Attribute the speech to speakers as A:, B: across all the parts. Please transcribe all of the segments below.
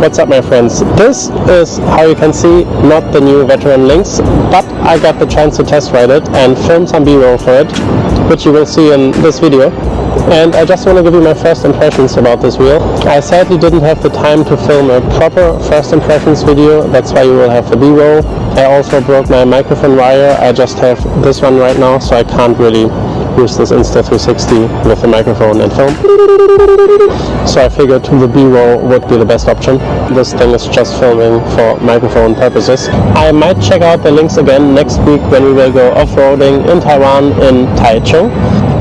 A: What's up my friends? This is how you can see not the new Veteran Lynx, but I got the chance to test ride it and film some B-roll for it, which you will see in this video. And I just want to give you my first impressions about this wheel. I sadly didn't have the time to film a proper first impressions video, that's why you will have the B-roll. I also broke my microphone wire, I just have this one right now, so I can't really use this Insta360 with the microphone and film. So I figured the B-roll would be the best option. This thing is just filming for microphone purposes. I might check out the Lynx again next week when we will go off-roading in Taiwan in Taichung.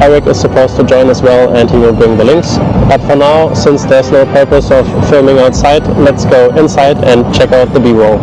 A: Eric is supposed to join as well and he will bring the Lynx. But for now, since there's no purpose of filming outside, let's go inside and check out the B-roll.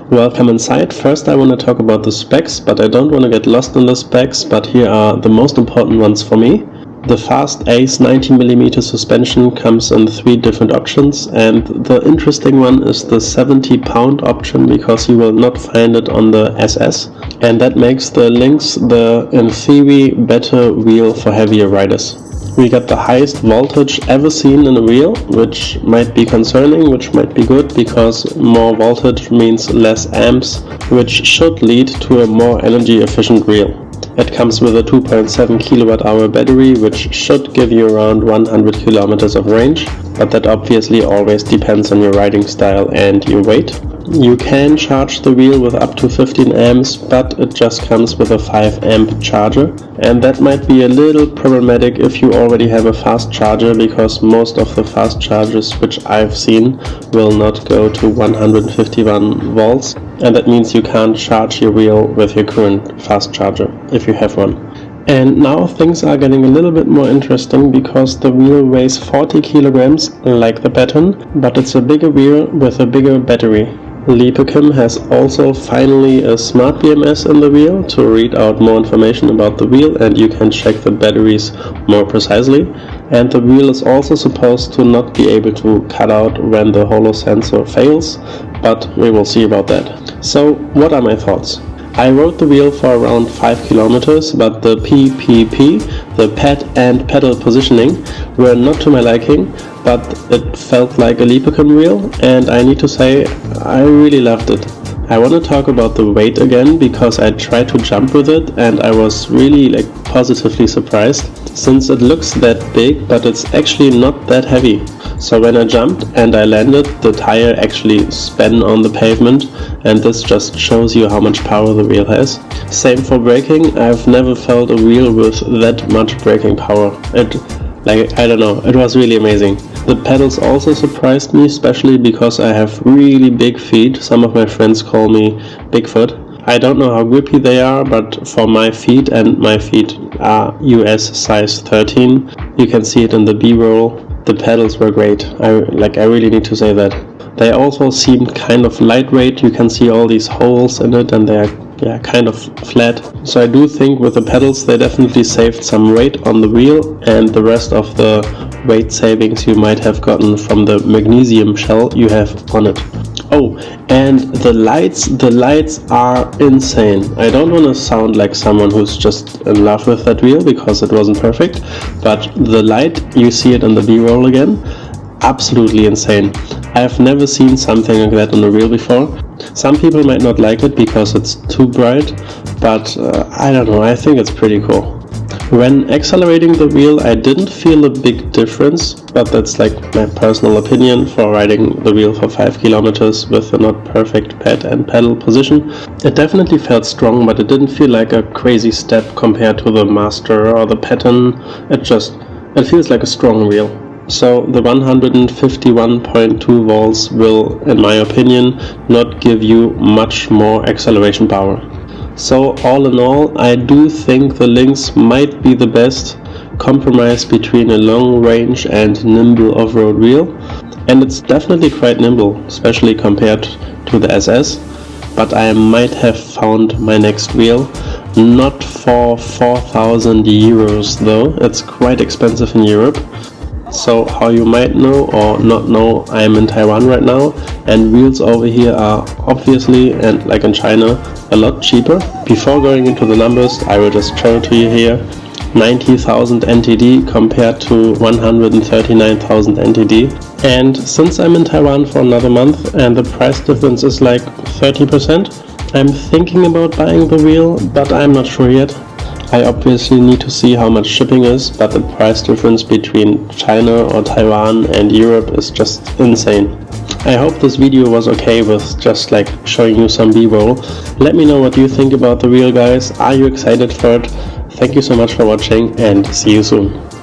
A: Welcome inside. First I want to talk about the specs, but I don't want to get lost in the specs, but here are the most important ones for me. The fast Ace 90mm suspension comes in 3 different options, and the interesting one is the 70-pound option because you will not find it on the SS, and that makes the Lynx the, in theory, better wheel for heavier riders. We got the highest voltage ever seen in a wheel, which might be concerning, which might be good, because more voltage means less amps, which should lead to a more energy efficient wheel. It comes with a 2.7 kWh battery, which should give you around 100 kilometers of range, but that obviously always depends on your riding style and your weight. You can charge the wheel with up to 15 amps, but it just comes with a 5 amp charger, and that might be a little problematic if you already have a fast charger, because most of the fast chargers which I've seen will not go to 151 volts, and that means you can't charge your wheel with your current fast charger if you have one. And now things are getting a little bit more interesting because the wheel weighs 40 kilograms like the pattern, but it's a bigger wheel with a bigger battery. Leaperkim has also finally a smart BMS in the wheel to read out more information about the wheel, and you can check the batteries more precisely. And the wheel is also supposed to not be able to cut out when the holo sensor fails, but we will see about that. So what are my thoughts? I rode the wheel for around 5 kilometers, but the PPP, the pad and pedal positioning, were not to my liking, but it felt like a Leaperkim wheel, and I need to say I really loved it. I want to talk about the weight again because I tried to jump with it and I was really positively surprised, since it looks that big but it's actually not that heavy. So when I jumped and I landed, the tire actually span on the pavement, and this just shows you how much power the wheel has. Same for braking, I've never felt a wheel with that much braking power. I don't know, it was really amazing. The pedals also surprised me, especially because I have really big feet. Some of my friends call me Bigfoot. I don't know how grippy they are, but for my feet, and my feet are US size 13, you can see it in the B-roll. The pedals were great. I really need to say that. They also seemed kind of lightweight. You can see all these holes in it, and they're kind of flat. So I do think with the pedals they definitely saved some weight on the wheel, and the rest of the weight savings you might have gotten from the magnesium shell you have on it. Oh, and the lights are insane. I don't want to sound like someone who's just in love with that wheel because it wasn't perfect, but the light, you see it in the B-roll again, absolutely insane. I have never seen something like that on a wheel before. Some people might not like it because it's too bright, but I don't know, I think it's pretty cool. When accelerating the wheel I didn't feel a big difference, but that's my personal opinion for riding the wheel for 5 kilometers with a not perfect pad and pedal position. It definitely felt strong, but it didn't feel like a crazy step compared to the Master or the Pattern. It feels like a strong wheel. So the 151.2 volts will, in my opinion, not give you much more acceleration power. So all in all, I do think the Lynx might be the best compromise between a long range and nimble off-road wheel, and it's definitely quite nimble, especially compared to the SS, but I might have found my next wheel. Not for 4,000 euros though, it's quite expensive in Europe. So how you might know or not know, I'm in Taiwan right now, and wheels over here are obviously, and like in China, a lot cheaper. Before going into the numbers, I will just show it to you here. 90,000 NTD compared to 139,000 NTD. And since I'm in Taiwan for another month and the price difference is like 30%, I'm thinking about buying the wheel, but I'm not sure yet. I obviously need to see how much shipping is, but the price difference between China or Taiwan and Europe is just insane. I hope this video was okay with just like showing you some b-roll. Let me know what you think about the wheel, guys. Are you excited for it? Thank you so much for watching and see you soon.